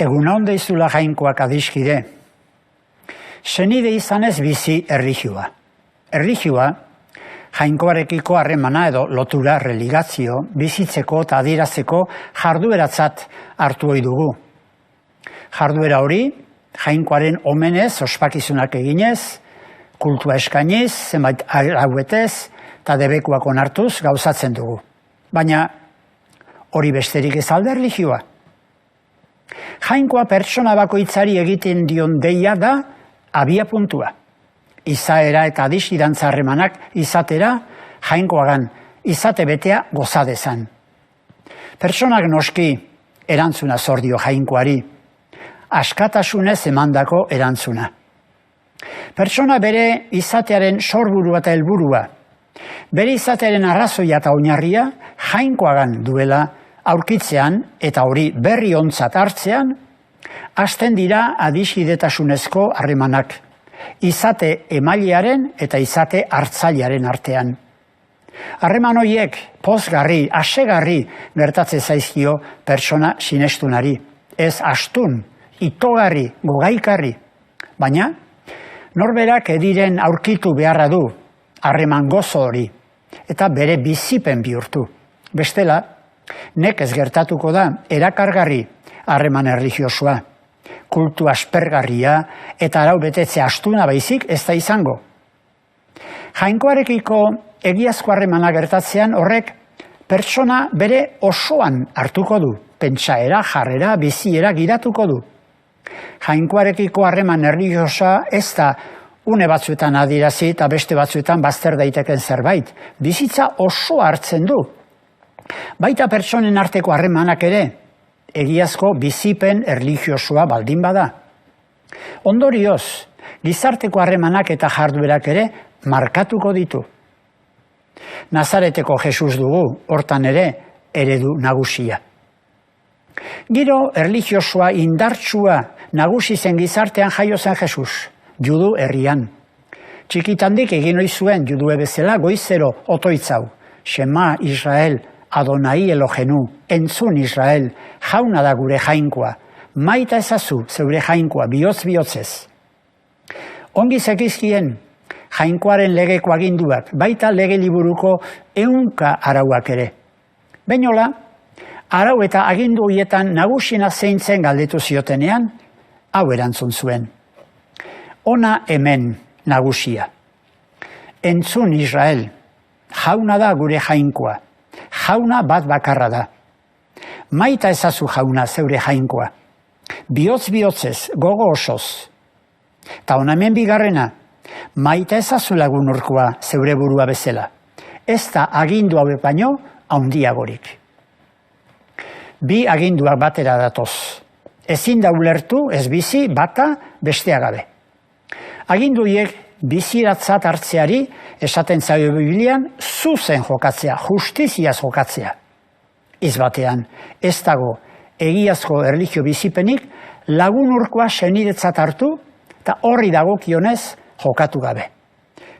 Egunon deizula Jainkoak adiskide. Senide izanez bizi erlijioa. Erlijioa, Jainkoarekiko harremana edo lotura, religazio, bizitzeko eta adierazteko jardueratzat hartu ohi dugu. Jarduera hori, Jainkoaren omenez, ospakizunak eginez, kultua eskainiz, zenbait arauetez eta debekuak onartuz gauzatzen dugu. Baina hori besterik ez alda erlijioa. Jainkoa pertsona bakoitzari egiten dion deia da abia puntua. Izaera eta adisirantza harremanak izatera, Jainkoagan izate betea goza dezan. Pertsonak noski erantzuna zor dio Jainkoari, askatasunez emandako erantzuna. Pertsona bere izatearen sorburua eta helburua, bere izatearen arrazoia eta oinarria Jainkoagan duela aurkitzean eta hori berri ontzat hartzean, hasten dira adiskidetasunezko harremanak, izate emailearen eta izate hartzailearen artean. Harreman horiek pozgarri, asegarri gertatze zaizkio pertsona sinestunari, ez astun, itogarri, gogaikarri, baina norberak ediren aurkitu beharra du harreman gozo hori eta bere bizipen bihurtu. Bestela, nekez gertatuko da erakargarri harreman erlijiosoa, kultu aspergarria eta arau betetze astuna baizik ez da izango. Jainkoarekiko egiazko harremana gertatzean horrek pertsona bere osoan hartuko du, pentsaera, jarrera, biziera gidatuko du. Jainkoarekiko harreman erlijiosoa ez da une batzuetan adierazi eta beste batzuetan bazter daiteken zerbait. Bizitza oso hartzen du. Baita pertsonen arteko harremanak ere, egiazko bizipen erlijiosoa baldin bada. Ondorioz, gizarteko harremanak eta jarduerak ere markatuko ditu. Nazareteko Jesus dugu, hortan ere eredu nagusia. Giro erlijiosoa indartsua nagusi zen gizartean jaio zen Jesus, judu herrian. Txikitandik egin ohi zuen judue bezala goizero otoitzau, Shema Israel, Adonai Elohenu, entzun Israel, jauna da gure Jainkoa, maita ezazu zeure Jainkoa, bihotz-bihotzez. Ongi zekizkien, Jainkoaren legeko aginduak, baita lege liburuko 100 arauak ere. Bainola, arau eta agindu horietan nagusiena zeintzen galdetu ziotenean, hau erantzun zuen. Ona hemen nagusia. Entzun Israel, jauna da gure Jainkoa. Jauna bat bakarra da. Maita ezazu jauna zeure Jainkoa. Bihotz-bihotzez, gogo osoz. Ta hona hemen bigarrena, maita ezazu lagun urkoa zeure burua bezala. Ez da agindu hauek baino handiagorik. Bi aginduak batera datoz. Ezin da ulertu ez bizi bata bestea gabe. Agindu horiek biziratzat hartzeari esaten zaio Biblian zuzen jokatzea, justiziaz jokatzea. Izbatean, ez dago egiazko erlijio bizipenik lagun urkoa senidetzat hartu eta horri dagokionez jokatu gabe.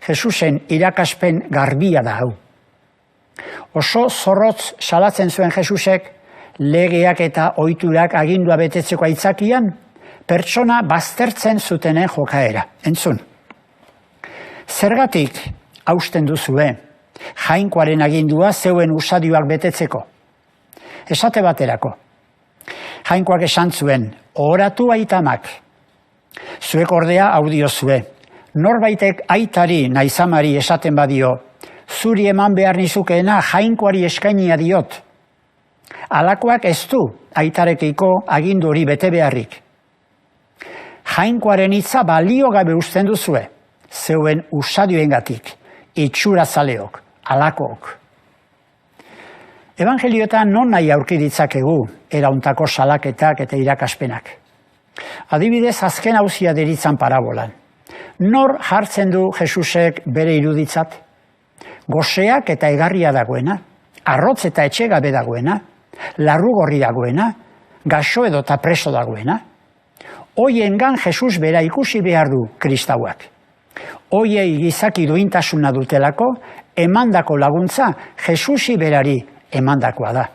Jesusen irakaspen garbia da hau. Oso zorrotz salatzen zuen Jesusek legeak eta ohiturak agindua betetzeko aitzakian pertsona baztertzen zutenen jokaera. Entzun. Zergatik hausten duzue Jainkoaren agindua zeuen usadioak betetzeko? Esate baterako. Jainkoak esan zuen, oratu aitamak. Zuek ordea hau diozue. Norbaitek aitari naizamari esaten badio, zuri eman behar nizukeena Jainkoari eskainia diot. Halakoak ez du aitarekiko agindu hori bete beharrik. Jainkoaren hitza balio gabe usten duzue, zeuen usadioengatik, itxurazaleok, halakook. Evangelioetan non nahi aurki ditzakegu erauntako salaketak eta irakaspenak. Adibidez, azken auzia deritzan parabolan. Nor jartzen du Jesusek bere iruditzat? Goseak eta egarria dagoena, arrotz eta etxegabe dagoena, larrugorri dagoena, gaxo edo eta preso dagoena. Hoiengan Jesus bera ikusi behar du kristauak. Hoiei gizaki duintasuna dutelako, emandako laguntza Jesusi berari emandakoa da.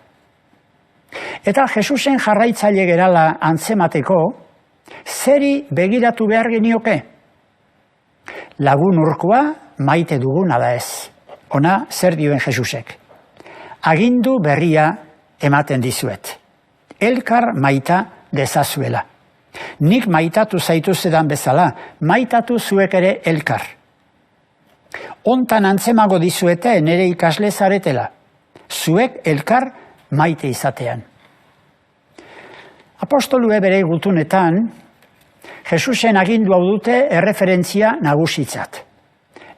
Eta Jesusen jarraitzaile gerala antzemateko, zeri begiratu behar genioke? Lagun urkoa maite duguna da ez. Ona zer dioen Jesusek? Agindu berria ematen dizuet. Elkar maita dezazuela. Nik maitatu zaituzedan bezala, maitatu zuek ere elkar. Hontan antzemago dizuete nere ikasle zaretela. Zuek elkar maite izatean. Apostolue bere gutunetan, Jesusen agindu hau dute erreferentzia nagusitzat.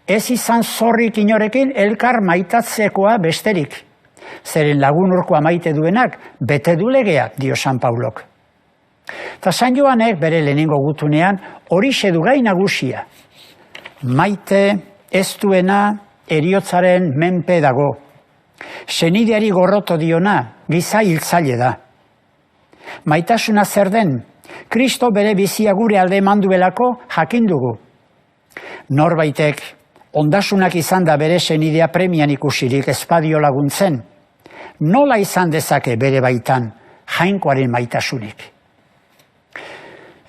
Ez izan zorrik inorekin elkar maitatzekoa besterik. Zeren lagun urkoa maite duenak, bete du legeak, dio San Paulok. Ta San Joanek bere lehenengo gutunean horixe du gai nagusia. Maite ez duena heriotzaren menpe dago. Senideari gorroto diona, giza hiltzaile da. Maitasuna zer den? Kristo bere bizia gure alde emanduelako jakin dugu. Norbaitek ondasunak izan da bere senidea premian ikusirik ezpadio laguntzen. Nola izan dezake bere baitan jainkoaren maitasunik?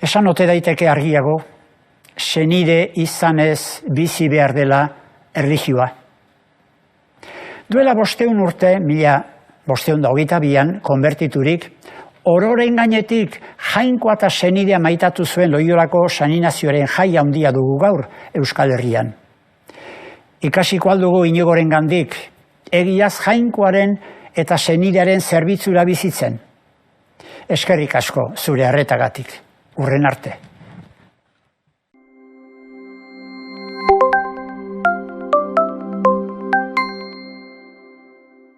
Esan ote daiteke argiago, senide izanez bizi behar dela erlijioa. Duela 500 urte, 1522an, konbertiturik, ororen gainetik jainkoa eta senidea maitatu zuen Loiolako San Inazioaren jaia handia dugu gaur Euskal Herrian. Ikasiko aldugu Inigoren gandik, egiaz jainkoaren eta senidearen zerbitzura bizitzen. Eskerrik asko zure arretagatik. Urren arte.